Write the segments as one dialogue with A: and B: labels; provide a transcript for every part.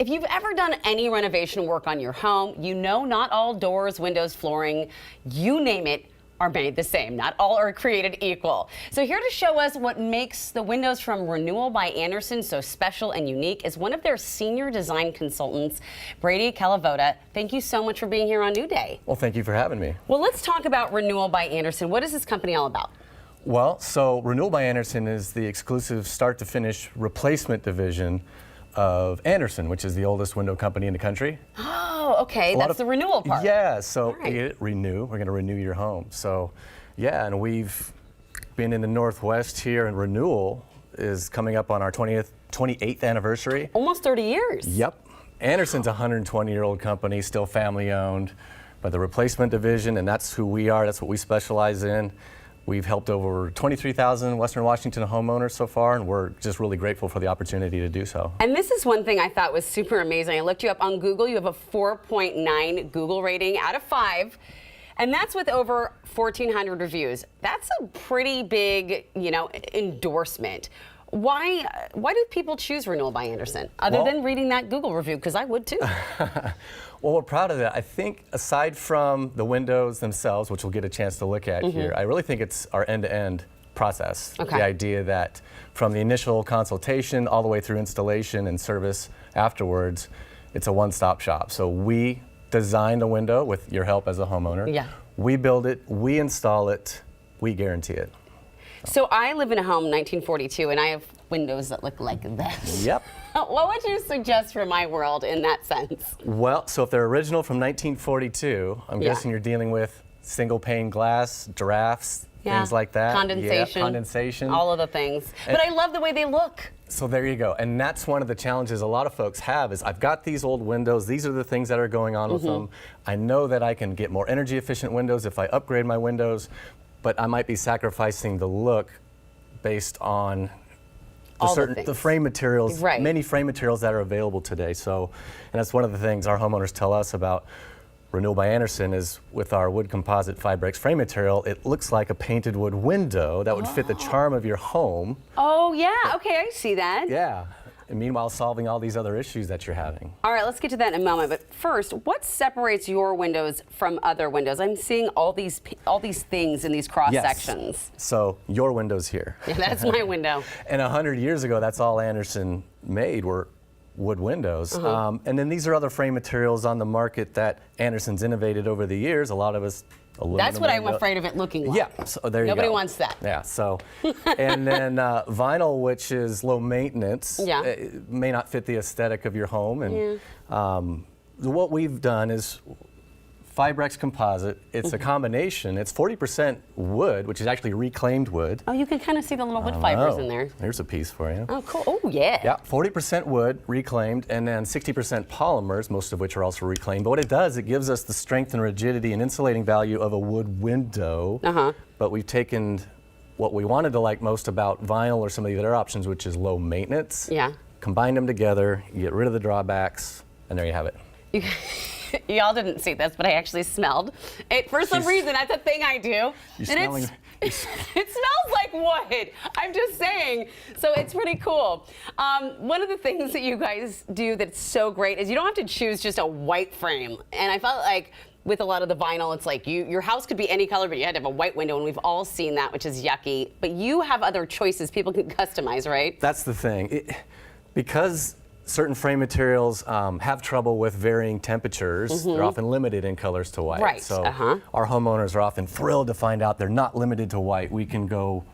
A: If you've ever done any renovation work on your home, you know not all doors, windows, flooring, you name it, are made the same. Not all are created equal. So here to show us what makes the windows from Renewal by Andersen so special and unique is one of their senior design consultants, Brady Kalivoda. Thank you so much for being here on New Day.
B: Well, thank you for having me.
A: Well, let's talk about Renewal by Andersen. What is this company all about?
B: Well, so Renewal by Andersen is the exclusive start-to-finish replacement division of Andersen, which is the oldest window company in the country.
A: Oh, okay. That's the renewal part.
B: Yeah, so
A: right.
B: Renew. We're going to renew your home. So, yeah, and we've been in the Northwest here, and Renewal is coming up on our 28th anniversary.
A: Almost 30 years.
B: Yep. Andersen's a 120-year-old company, still family-owned, but the replacement division, and that's who we are. That's what we specialize in. We've helped over 23,000 Western Washington homeowners so far, and we're just really grateful for the opportunity to do so.
A: And this is one thing I thought was super amazing. I looked you up on Google. You have a 4.9 Google rating out of 5, and that's with over 1,400 reviews. That's a pretty big, endorsement. Why do people choose Renewal by Andersen, other than reading that Google review? Because I would too.
B: Well, we're proud of that. I think aside from the windows themselves, which we'll get a chance to look at here, I really think it's our end-to-end process.
A: Okay.
B: The idea that from the initial consultation all the way through installation and service afterwards, it's a one-stop shop. So we design the window with your help as a homeowner.
A: Yeah.
B: We build it, we install it, we guarantee it.
A: So I live in a home, 1942, and I have windows that look like this.
B: Yep.
A: What would you suggest for my world in that sense?
B: Well, so if they're original from 1942, I'm guessing you're dealing with single pane glass, drafts, things like that.
A: Condensation.
B: Yeah, condensation.
A: All of the things. But I love the way they look.
B: So there you go. And that's one of the challenges a lot of folks have is I've got these old windows. These are the things that are going on with them. I know that I can get more energy efficient windows if I upgrade my windows, but I might be sacrificing the look based on the frame materials, many frame materials that are available today. So, and that's one of the things our homeowners tell us about Renewal by Andersen is with our wood composite Fibrex frame material, it looks like a painted wood window that would fit the charm of your home.
A: Oh yeah, okay, I see that.
B: Yeah, and meanwhile solving all these other issues that you're having.
A: All right, let's get to that in a moment, but first, what separates your windows from other windows? I'm seeing all these things in these cross sections.
B: So your window's here.
A: Yeah, that's my window.
B: And 100 years ago, that's all Andersen made were wood windows. And then these are other frame materials on the market that Andersen's innovated over the years. A lot of us aluminum.
A: That's what I'm afraid of it looking like.
B: Yeah, so there you go.
A: Nobody wants that.
B: Yeah, so, and then vinyl, which is low maintenance, it may not fit the aesthetic of your home. And what we've done is Fibrex composite. It's a combination. It's 40% wood, which is actually reclaimed wood.
A: Oh, you can kind of see the little wood fibers in there.
B: There's a piece for you.
A: Oh, cool. Oh, yeah.
B: Yeah, 40% wood, reclaimed, and then 60% polymers, most of which are also reclaimed. But what it does, it gives us the strength and rigidity and insulating value of a wood window. But we've taken what we wanted to like most about vinyl or some of the other options, which is low maintenance. Yeah. Combine them together, you get rid of the drawbacks, and there you have it.
A: Y'all didn't see this, but I actually smelled it. For some reason, that's a thing I do.
B: You're smelling.
A: It smells like wood. I'm just saying. So it's pretty cool. One of the things that you guys do that's so great is you don't have to choose just a white frame. And I felt like with a lot of the vinyl, it's like your house could be any color, but you had to have a white window, and we've all seen that, which is yucky. But you have other choices people can customize, right?
B: That's the thing. Because certain frame materials have trouble with varying temperatures. They're often limited in colors to white.
A: Right.
B: So our homeowners are often thrilled to find out they're not limited to white. We can go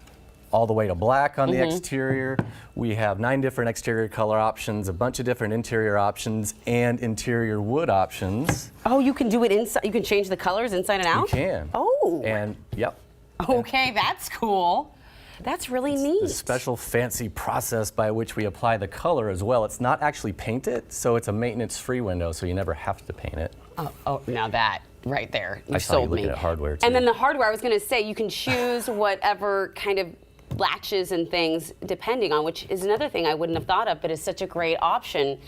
B: all the way to black on the exterior. We have 9 different exterior color options, a bunch of different interior options, and interior wood options.
A: Oh, you can do it inside. You can change the colors inside and out?
B: You can.
A: Oh.
B: And yep.
A: Okay, that's cool. That's really neat.
B: It's a special fancy process by which we apply the color as well. It's not actually painted, so it's a maintenance-free window, so you never have to paint it.
A: Oh, now that right there, you
B: I saw you
A: sold me.
B: looking at hardware too.
A: And then the hardware, I was going to say, you can choose whatever kind of latches and things depending on, which is another thing I wouldn't have thought of, but is such a great option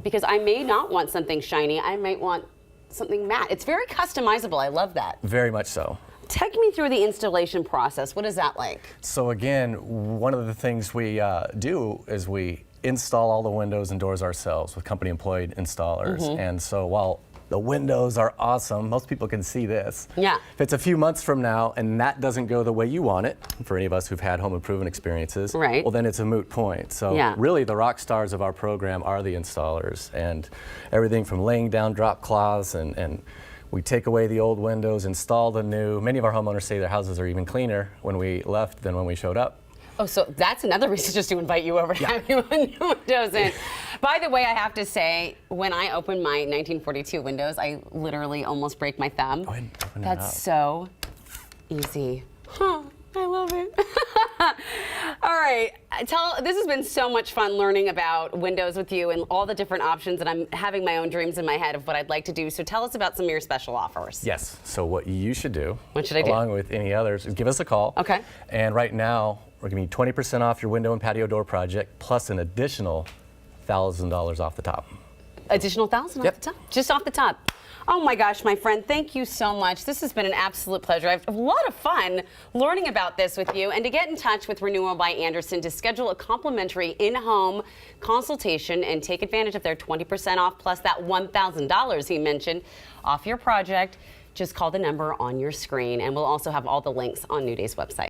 A: because I may not want something shiny. I might want something matte. It's very customizable. I love that.
B: Very much so.
A: Take me through the installation process. What is that like?
B: So again, one of the things we do is we install all the windows and doors ourselves with company employed installers. And so while the windows are awesome, most people can see this.
A: Yeah.
B: If it's a few months from now and that doesn't go the way you want it, for any of us who've had home improvement experiences,
A: right,
B: well then it's a moot point. So really the rock stars of our program are the installers, and everything from laying down drop cloths and we take away the old windows, install the new. Many of our homeowners say their houses are even cleaner when we left than when we showed up.
A: Oh, so that's another reason just to invite you over to have you new windows in. By the way, I have to say, when I open my 1942 windows, I literally almost break my thumb.
B: Go ahead and open
A: That's so easy. Huh, I love it. All right, this has been so much fun learning about windows with you and all the different options, and I'm having my own dreams in my head of what I'd like to do. So tell us about some of your special offers.
B: Yes, so what you should do,
A: what should I do?
B: Along with any others, is give us a call.
A: Okay.
B: And right now, we're giving you 20% off your window and patio door project, plus an additional $1,000 off the top.
A: Additional $1,000 off the top? Just off the top. Oh my gosh, my friend, thank you so much. This has been an absolute pleasure. I have a lot of fun learning about this with you. And to get in touch with Renewal by Andersen to schedule a complimentary in-home consultation and take advantage of their 20% off plus that $1,000 he mentioned off your project, just call the number on your screen. And we'll also have all the links on New Day's website.